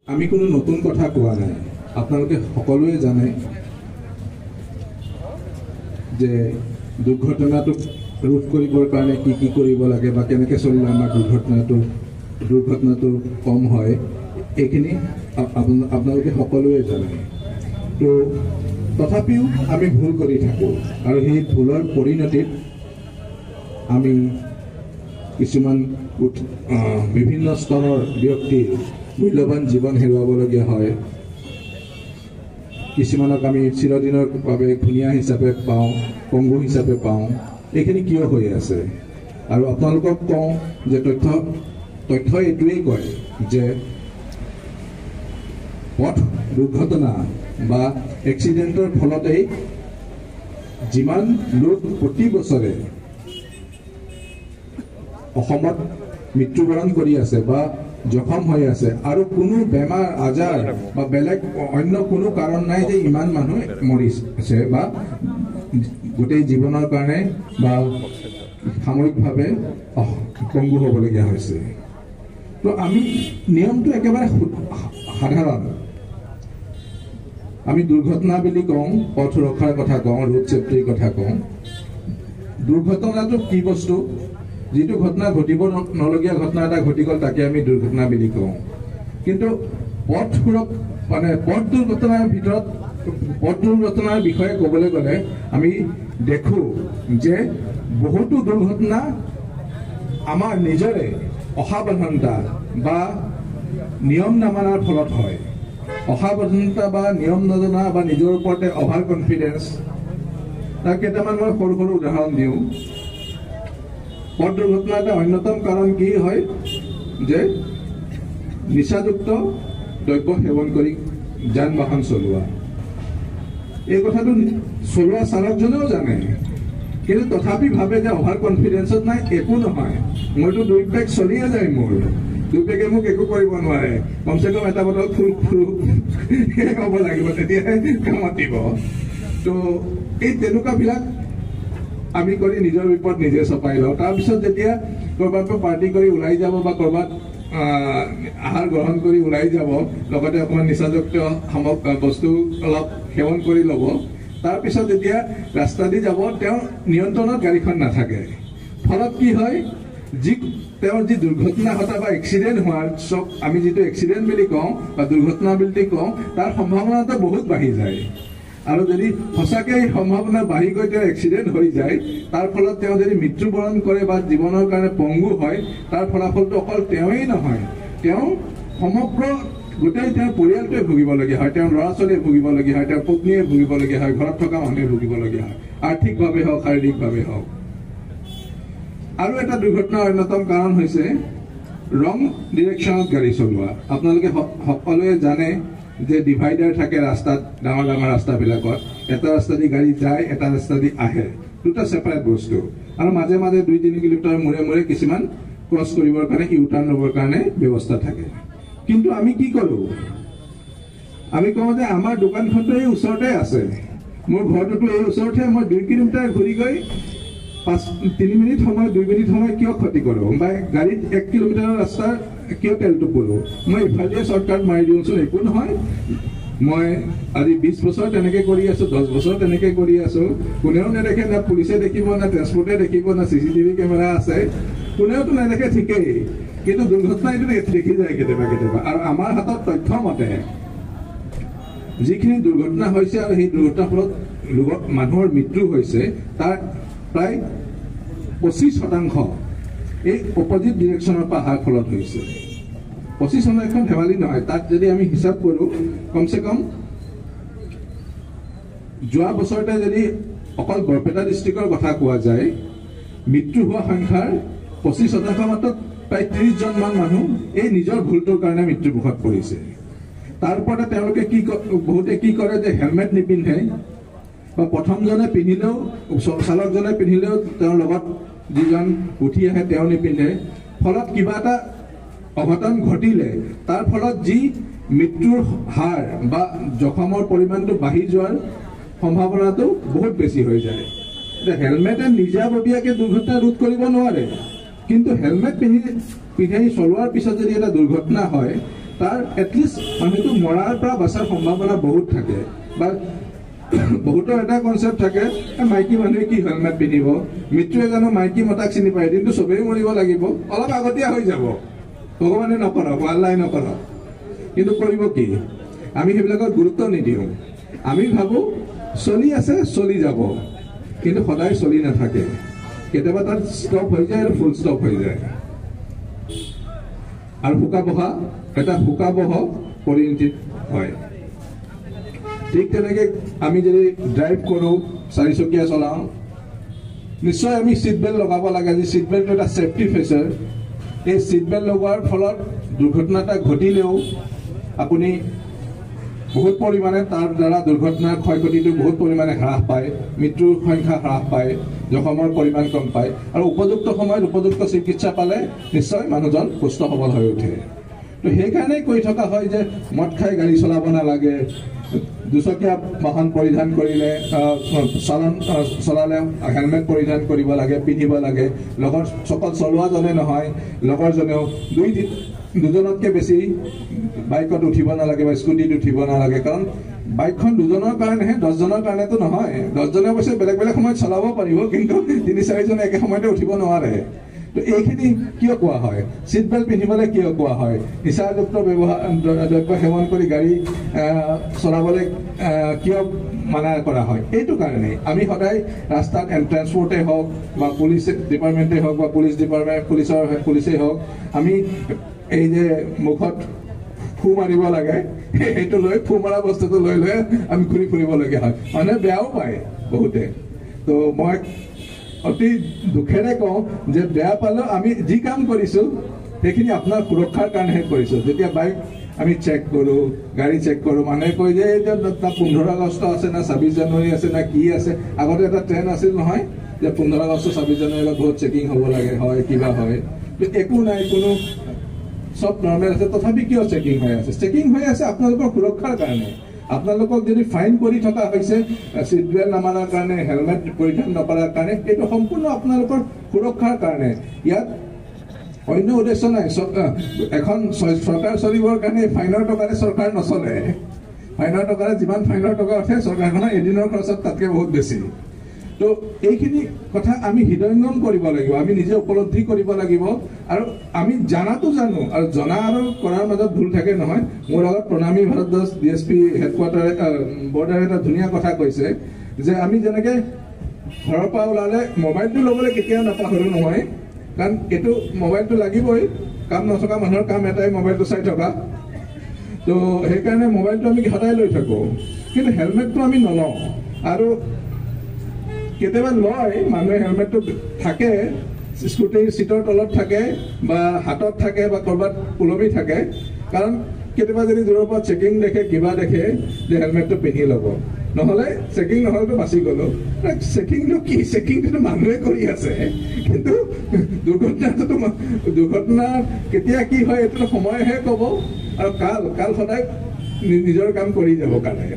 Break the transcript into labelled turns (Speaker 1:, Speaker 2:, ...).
Speaker 1: আমি কোনো নতুন কথা কোৱা নাই। আপোনালোকে সকলোৱে জানে যে দুৰ্ঘটনাটো ৰোধ কৰিবৰ কাৰণে কি কৰিব লাগে বা কেনেকৈ চলিলে আমাৰ দুৰ্ঘটনাটো কম হয়, এইখিনি আপোনালোকে সকলোৱে জানে। তো তথাপিও আমি ভুল কৰি থাকোঁ আৰু সেই ভুলৰ পৰিণতিত আমি কিছুমান বিভিন্ন স্তৰৰ ব্যক্তিৰ মূল্যৱান জীৱন হেৰুৱাবলগীয়া হয়। কিছুমানক আমি চিৰদিনৰ বাবে ঘূণীয়া হিচাপে পাওঁ, পংগু হিচাপে পাওঁ। এইখিনি কিয় হৈ আছে? আৰু আপোনালোকক কওঁ যে তথ্য এইটোৱেই কয় যে পথ দুৰ্ঘটনা বা এক্সিডেণ্টৰ ফলতেই যিমান লোক প্ৰতি বছৰে অসমত মৃত্যুবৰণ কৰি আছে বা জখম হৈ আছে, আৰু কোনো বেমাৰ আজাৰ বা বেলেগ অন্য কোনো কাৰণ নাই যে ইমান মানুহ মৰিছে বা গোটেই জীৱনৰ কাৰণে বা সাময়িকভাৱে পংগু হ'বলগীয়া হৈছে। তো আমি নিয়মটো একেবাৰে সাধাৰণ। আমি দুৰ্ঘটনা বুলি কওঁ, পথ সুৰক্ষাৰ কথা কওঁ, ৰোড ছেফটিৰ কথা কওঁ। দুৰ্ঘটনাটো কি বস্তু? যিটো ঘটনা ঘটিব নলগীয়া ঘটনা এটা ঘটি গ'ল তাকে আমি দুৰ্ঘটনা বুলি কওঁ। কিন্তু পথ দুৰ্ঘটনাৰ বিষয়ে ক'বলৈ গ'লে আমি দেখোঁ যে বহুতো দুৰ্ঘটনা আমাৰ নিজৰে অসাৱধানতা বা নিয়ম নামানাৰ ফলত হয়। অসাৱধানতা বা নিয়ম নজনা বা নিজৰ ওপৰতে অভাৰ কনফিডেন্স। তাৰ কেইটামান মই সৰু সৰু উদাহৰণ দিওঁ। পথ দুৰ্ঘটনাৰ এটা অন্যতম কাৰণ কি হয় যে নিচাযুক্ত দ্ৰব্য সেৱন কৰি যান বাহন চলোৱা। এই কথাটো চলোৱা চালকজনেও জানে, কিন্তু তথাপি ভাবে যে অভাৰ কনফিডেন্সত নাই, একো নহয়, মইতো 2 পেক চলিয়ে যায়, মোৰ 2 পেকে মোক একো কৰিব নোৱাৰে, কমচে কম এটা বটল ফুল হ'ব লাগিব, তেতিয়াহে কামত দিব। তো এই তেনেকুৱাবিলাক আমি কৰি নিজৰ বিপদ নিজে চপাই লওঁ। তাৰপিছত যেতিয়া ক'ৰবাত পাৰ্টি কৰি ওলাই যাব বা ক'ৰবাত আহাৰ গ্ৰহণ কৰি ওলাই যাব, লগতে অকণমান নিচাযুক্ত বস্তু অলপ সেৱন কৰি ল'ব, তাৰপিছত যেতিয়া ৰাস্তা দি যাব তেওঁ নিয়ন্ত্ৰণত গাড়ীখন নাথাকে। ফলত কি হয়, তেওঁৰ যি দুৰ্ঘটনা ঘটা বা এক্সিডেণ্ট হোৱাৰ চব আমি যিটো এক্সিডেণ্ট বুলি কওঁ বা দুৰ্ঘটনা বুলি কওঁ, তাৰ সম্ভাৱনাটো বহুত বাঢ়ি যায়। আৰু যদি সঁচাকৈ এই সম্ভাৱনা বাঢ়ি গৈ তেওঁ এক্সিডেণ্ট হৈ যায়, তাৰ ফলত তেওঁ যদি মৃত্যুবৰণ কৰে বা জীৱনৰ কাৰণে পংগু হয়, তাৰ ফলাফলটো অকল তেওঁৱেই নহয়, তেওঁ সমগ্ৰ গোটেই তেওঁৰ পৰিয়ালটোৱে ভুগিবলগীয়া হয়। তেওঁৰ ল'ৰা ছোৱালীয়ে ভুগিবলগীয়া হয়, তেওঁৰ পত্নীয়ে ভুগিবলগীয়া হয়, ঘৰত থকা মানুহে ভুগিবলগীয়া হয়, আৰ্থিকভাৱে হওক শাৰীৰিকভাৱে হওক। আৰু এটা দুৰ্ঘটনাৰ অন্যতম কাৰণ হৈছে ৰং ডিৰেকশ্যনত গাড়ী চলোৱা। আপোনালোকে সকলোৱে জানে যে ডিভাইডাৰ থাকে ৰাস্তাত, ডাঙৰ ডাঙৰ ৰাস্তাবিলাকত। এটা ৰাস্তা দি গাড়ী যায়, এটা ৰাস্তা দি আহে, দুটা ছেপাৰেট বস্তু। আৰু মাজে মাজে 2-3 কিলোমিটাৰ মূৰে মূৰে কিছুমান ক্ৰছ কৰিবৰ কাৰণে ইউটাৰ্ণ ল'বৰ কাৰণে ব্যৱস্থা থাকে। কিন্তু আমি কি কৰোঁ? আমি কওঁ যে আমাৰ দোকানখনটো এই ওচৰতে আছে, মোৰ ঘৰটোতো এই ওচৰতে, মই 2 কিলোমিটাৰ ঘূৰি গৈ 3 মিনিট সময় 2 মিনিট সময় কিয় ক্ষতি কৰোঁ? বা গাড়ীত 1 কিলোমিটাৰৰ ৰাস্তা কিয় তেলটো পৰোঁ? মই ইফালে শ্বৰ্টকাট মাৰি দিওঁচোন, একো নহয়। মই আজি 20 বছৰ তেনেকৈ কৰি আছোঁ, 10 বছৰ তেনেকৈ কৰি আছোঁ, কোনেও নেদেখে, না পুলিচে দেখিব, না ট্ৰেন্সপৰ্টে দেখিব, না CCTV কেমেৰা আছে, কোনেওতো নেদেখে, ঠিকেই। কিন্তু দুৰ্ঘটনা এইটো দেখি যায় কেতিয়াবা কেতিয়াবা। আৰু আমাৰ হাতত তথ্য মতে যিখিনি দুৰ্ঘটনা হৈছে আৰু সেই দুৰ্ঘটনাৰ ফলত মানুহৰ মৃত্যু হৈছে, তাৰ প্ৰায় 25% এই অপজিট ডিৰেকশ্যনৰ পৰা অহাৰ ফলত হৈছে। 25% ধেমালি নহয়। তাত যদি আমি হিচাপ কৰোঁ, কমচে কম যোৱা বছৰতে যদি অকল বৰপেটা ডিষ্ট্ৰিক্টৰ কথা কোৱা যায়, মৃত্যু হোৱা সংখ্যাৰ 25% মাত্ৰ প্ৰায় 30 জনমান মানুহ এই নিজৰ ভুলটোৰ কাৰণে মৃত্যুমুখত পৰিছে। তাৰ ওপৰতে তেওঁলোকে বহুতে কি কৰে যে হেলমেট নিপিন্ধে, বা প্ৰথমজনে পিন্ধিলেও, চালকজনে পিন্ধিলেও তেওঁৰ লগত যিজন উঠি আহে তেওঁ নিপিন্ধে। ফলত কিবা এটা অঘটন ঘটিলে তাৰ ফলত যি মৃত্যুৰ হাৰ বা জখমৰ পৰিমাণটো বাঢ়ি যোৱাৰ সম্ভাৱনাটো বহুত বেছি হৈ যায়। এতিয়া হেলমেটে নিজাববীয়াকৈ দুৰ্ঘটনা ৰোধ কৰিব নোৱাৰে, কিন্তু হেলমেট পিন্ধি চলোৱাৰ পিছত যদি এটা দুৰ্ঘটনা হয়, তাৰ এটলিষ্ট মানুহটো মৰাৰ পৰা বাচাৰ সম্ভাৱনা বহুত থাকে বা বহুতৰ এটা কনচেপ্ট থাকে মাইকী মানুহে কি হেলমেট পিন্ধিব মৃত্যুৱে জানো মাইকী মতাক চিনি পায় কিন্তু চবেই মৰিব লাগিব অলপ আগতীয়া হৈ যাব ভগৱানে নকৰক আল্লাই নকৰক কিন্তু কৰিব কি আমি সেইবিলাকত গুৰুত্ব নিদিওঁ আমি ভাবো চলি আছে চলি যাব কিন্তু সদায় চলি নাথাকে কেতিয়াবা তাত ষ্টপ হৈ যায় আৰু ফুল ষ্টপ হৈ যায় আৰু এটা শোকাবহ পৰিণতি হয় ঠিক তেনেকে আমি যদি ড্ৰাইভ কৰোঁ চাৰিচকীয়া চলাওঁ নিশ্চয় আমি ছিট বেল্ট লগাব লাগে যে ছিট বেল্টটো এটা ছেফটি ফিচাৰ এই ছিট বেল্ট লগোৱাৰ ফলত দুৰ্ঘটনা এটা ঘটিলেও আপুনি বহুত পৰিমাণে তাৰ দ্বাৰা দুৰ্ঘটনাৰ ক্ষয়ক্ষতিটো বহুত পৰিমাণে হ্ৰাস পায় মৃত্যুৰ সংখ্যা হ্ৰাস পায় জখমৰ পৰিমাণ কম পায় আৰু উপযুক্ত সময়ত উপযুক্ত চিকিৎসা পালে নিশ্চয় মানুহজন সুস্থ সবল হৈ উঠে তো সেইকাৰণে কৈ থকা হয় যে মদ খাই গাড়ী চলাব নালাগে দুচকীয়া বাহন পৰিধান কৰিলে চলালে হেলমেট পৰিধান কৰিব লাগে পিন্ধিব লাগে লগত অকল চলোৱাজনে নহয় লগৰজনেও দুজনতকৈ বেছি বাইকত উঠিব নালাগে বা স্কুটিত উঠিব নালাগে কাৰণ বাইকখন দুজনৰ কাৰণেহে 10জনৰ কাৰণেতো নহয় 10জনে অৱশ্যে বেলেগ বেলেগ সময়ত চলাব পাৰিব কিন্তু 3-4জনে একে সময়তে উঠিব নোৱাৰে তো এইখিনি কিয় কোৱা হয় ছিট বেল্ট পিন্ধিবলৈ কিয় কোৱা হয় নিচাযুক্ত দ্ৰব্য সেৱন কৰি গাড়ী চলাবলৈ কিয় মানা কৰা হয় এইটো কাৰণেই আমি সদায় ৰাস্তাত ট্ৰেন্সপৰ্টে হওক বা পুলিচ ডিপাৰ্টমেণ্টে হওক বা পুলিচেই হওক আমি এই যে মুখত ফু মাৰিব লাগে সেইটো লৈ ফু মৰা বস্তুটো লৈ আমি ঘূৰি ফুৰিবলগীয়া হয় মানুহে বেয়াও পায় বহুতে তো মই অতি দুখেৰে কওঁ যে বেয়া পালেও আমি যি কাম কৰিছোঁ সেইখিনি আপোনাৰ সুৰক্ষাৰ কাৰণেহে কৰিছোঁ যেতিয়া বাইক আমি চেক কৰোঁ গাড়ী চেক কৰোঁ মানুহে কয় যে এতিয়া 15 আগষ্ট আছে না 26 জানুৱাৰী আছে না কি আছে আগতে এটা ট্ৰেণ্ড আছিল নহয় যে 15 আগষ্ট 26 জানুৱাৰীত বহুত চেকিং হ'ব লাগে হয় কিবা হয় একো নাই কোনো সব নৰ্মেল আছে তথাপি কিয় চেকিং হৈ আছে আপোনালোকৰ সুৰক্ষাৰ কাৰণে আপোনালোকক যদি ফাইন কৰি থকা হৈছে ছিট বেল্ট নামাৰাৰ কাৰণে হেলমেট পৰিধান নকৰাৰ কাৰণে এইটো সম্পূৰ্ণ আপোনালোকৰ সুৰক্ষাৰ কাৰণে ইয়াত অন্য উদ্দেশ্য নাই এখন চৰকাৰ চলিবৰ কাৰণে ফাইনৰ টকাৰে চৰকাৰ নচলে ফাইনৰ টকাৰে যিমান ফাইনৰ টকা উঠে চৰকাৰখনৰ এদিনৰ খৰচত তাতকৈ বহুত বেছি তো এইখিনি কথা আমি হৃদয়ঙ্গম কৰিব লাগিব আমি নিজে উপলব্ধি কৰিব লাগিব আৰু আমি জানাতো জানো আৰু জনা আৰু কৰাৰ মাজত ভুল থাকে নহয় মোৰ আগত প্ৰণামী ভাৰদ্বাজ ডিএছপি হেডকোৱাৰ্টাৰ বৰ্ডাৰে এটা ধুনীয়া কথা কৈছে যে আমি যেনেকৈ ঘৰৰ পৰা ওলালে মোবাইলটো ল'বলৈ কেতিয়াও নাপাহৰোঁ নহয় কাৰণ এইটো মোবাইলটো লাগিবই কাম নথকা মানুহৰ কাম এটাই মোবাইলটো চাই থকা তো সেইকাৰণে মোবাইলটো আমি সদায় লৈ থাকোঁ কিন্তু হেলমেটটো আমি নলওঁ আৰু কেতিয়াবা লয় মানুহে হেলমেটটো থাকে স্কুটিৰ চিটৰ তলত থাকে বা হাতত থাকে বা ক'ৰবাত ওলমি থাকে কাৰণ কেতিয়াবা যদি দূৰৰ পৰা চেকিং দেখে কিবা দেখে যে হেলমেটটো পিন্ধি ল'ব নহ'লে চেকিং নহ'লেতো বাচি গ'লো চেকিংটো কি চেকিংটো মানুহে কৰি আছে কিন্তু দুৰ্ঘটনা কেতিয়া কি হয় এইটো সময়হে ক'ব আৰু কাল সদায় নিজৰ কাম কৰি যাব কাৰণে